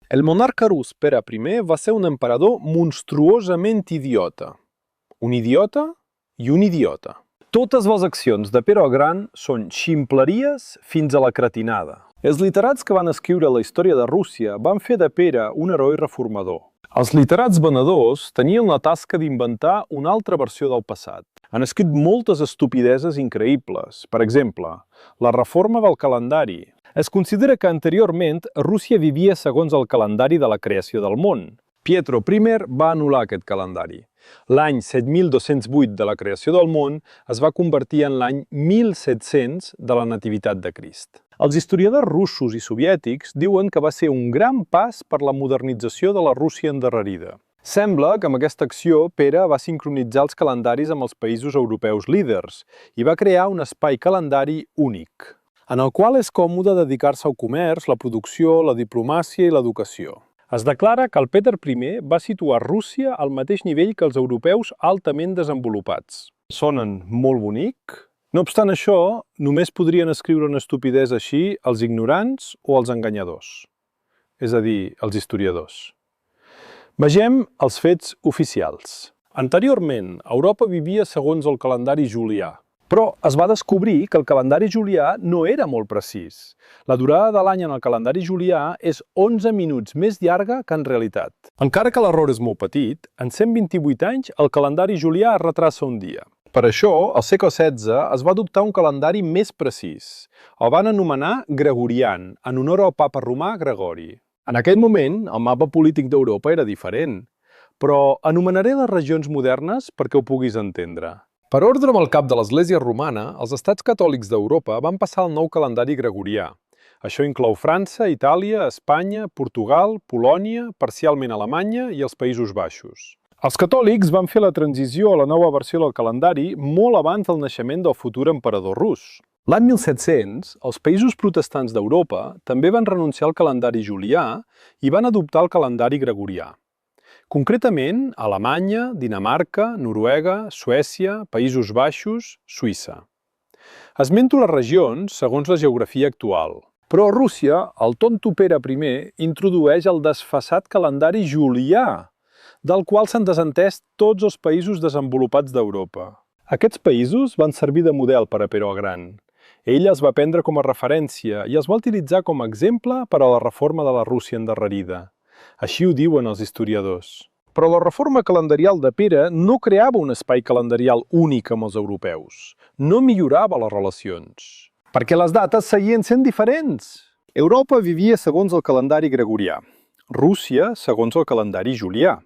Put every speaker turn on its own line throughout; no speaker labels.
El monarca rus Pere I va ser un emperador monstruosament idiota. Un idiota i un idiota. Totes les accions de Pere el Gran són ximpleries fins a la cretinada. Els literats que van escriure la història de Rússia van fer de Pere un heroi reformador. Els literats venedors tenien la tasca d'inventar una altra versió del passat. Han escrit moltes estupideses increïbles. Per exemple, la reforma del calendari. Es considera que anteriorment Rússia vivia segons el calendari de la creació del món. Pietro I va anul·lar aquest calendari. L'any 7208 de la creació del món es va convertir en l'any 1700 de la nativitat de Crist. Els historiadors russos i soviètics diuen que va ser un gran pas per la modernització de la Rússia endarrerida. Sembla que amb aquesta acció Pere va sincronitzar els calendaris amb els països europeus líders i va crear un espai calendari únic, en el qual és còmode dedicar-se al comerç, la producció, la diplomàcia i l'educació. Es declara que el Peter I va situar Rússia al mateix nivell que els europeus altament desenvolupats. Sonen molt bonic. No obstant això, només podrien escriure una estupidesa així els ignorants o els enganyadors, és a dir, els historiadors. Vegem els fets oficials. Anteriorment, Europa vivia segons el calendari julià, però es va descobrir que el calendari julià no era molt precís. La durada de l'any en el calendari julià és 11 minuts més llarga que en realitat. Encara que l'error és molt petit, en 128 anys el calendari julià es retrassa un dia. Per això, al segle XVI es va adoptar un calendari més precís. El van anomenar Gregorian, en honor al papa romà Gregori. En aquell moment, el mapa polític d'Europa era diferent, però anomenaré les regions modernes perquè ho puguis entendre. Per ordre amb el cap de l'Església Romana, els estats catòlics d'Europa van passar al nou calendari gregorià. Això inclou França, Itàlia, Espanya, Portugal, Polònia, parcialment Alemanya i els Països Baixos. Els catòlics van fer la transició a la nova versió del calendari molt abans del naixement del futur emperador rus. L'any 1700, els països protestants d'Europa també van renunciar al calendari julià i van adoptar el calendari gregorià. Concretament, Alemanya, Dinamarca, Noruega, Suècia, Països Baixos, Suïssa. Esmento les regions segons la geografia actual. Però a Rússia, el tonto Pere I introdueix el desfasat calendari julià, del qual s'han desentès tots els països desenvolupats d'Europa. Aquests països van servir de model per a Pere el Gran. Ell els va prendre com a referència i els va utilitzar com a exemple per a la reforma de la Rússia endarrerida. Així ho diuen els historiadors. Però la reforma calendarial de Pere no creava un espai calendarial únic amb els europeus. No millorava les relacions. Perquè les dates seguien sent diferents. Europa vivia segons el calendari gregorià. Rússia segons el calendari julià.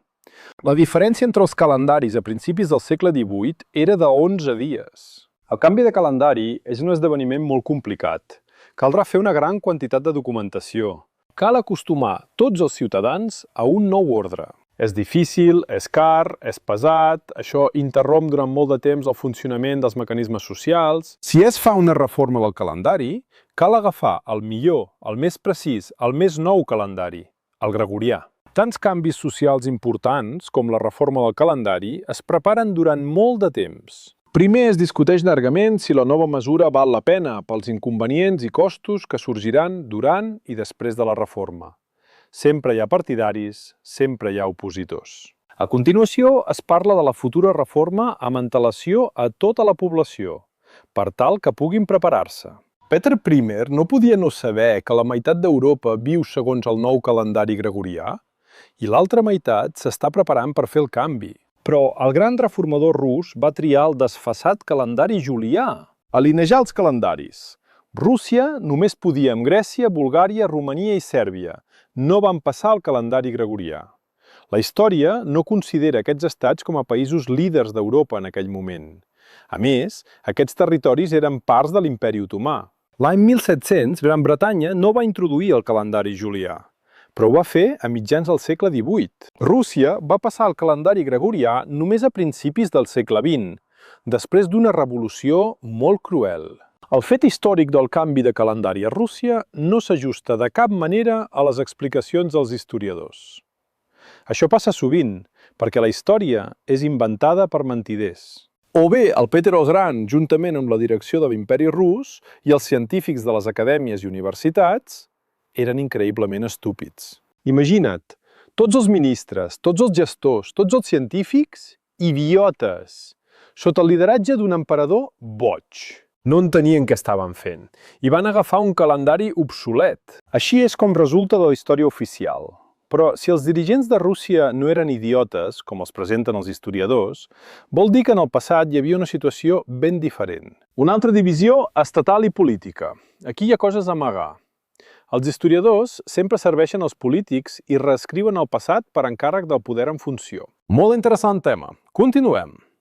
La diferència entre els calendaris a principis del segle XVIII era de 11 dies. El canvi de calendari és un esdeveniment molt complicat. Caldrà fer una gran quantitat de documentació. Cal acostumar tots els ciutadans a un nou ordre. És difícil, és car, és pesat, això interromp durant molt de temps el funcionament dels mecanismes socials. Si es fa una reforma del calendari, cal agafar el millor, el més precís, el més nou calendari, el gregorià. Tants canvis socials importants com la reforma del calendari es preparen durant molt de temps. Primer es discuteix llargament si la nova mesura val la pena pels inconvenients i costos que sorgiran durant i després de la reforma. Sempre hi ha partidaris, sempre hi ha opositors. A continuació es parla de la futura reforma amb antelació a tota la població, per tal que puguin preparar-se. Peter I no podia no saber que la meitat d'Europa viu segons el nou calendari gregorià i l'altra meitat s'està preparant per fer el canvi. Però el gran reformador rus va triar el desfasat calendari julià. Alinejar els calendaris. Rússia només podia amb Grècia, Bulgària, Romania i Sèrbia. No van passar al calendari gregorià. La història no considera aquests estats com a països líders d'Europa en aquell moment. A més, aquests territoris eren parts de l'Imperi Otomà. L'any 1700, Gran Bretanya no va introduir el calendari julià, però ho va fer a mitjans del segle XVIII. Rússia va passar al calendari gregorià només a principis del segle XX, després d'una revolució molt cruel. El fet històric del canvi de calendari a Rússia no s'ajusta de cap manera a les explicacions dels historiadors. Això passa sovint, perquè la història és inventada per mentiders. O bé el Peter el Gran, juntament amb la direcció de l'Imperi Rus i els científics de les acadèmies i universitats, eren increïblement estúpids. Imagina't, tots els ministres, tots els gestors, tots els científics, idiotes, sota el lideratge d'un emperador boig. No entenien què estaven fent i van agafar un calendari obsolet. Així és com resulta de la història oficial. Però si els dirigents de Rússia no eren idiotes, com els presenten els historiadors, vol dir que en el passat hi havia una situació ben diferent. Una altra divisió estatal i política. Aquí hi ha coses a amagar. Els historiadors sempre serveixen als polítics i reescriuen el passat per encàrrec del poder en funció. Molt interessant tema. Continuem.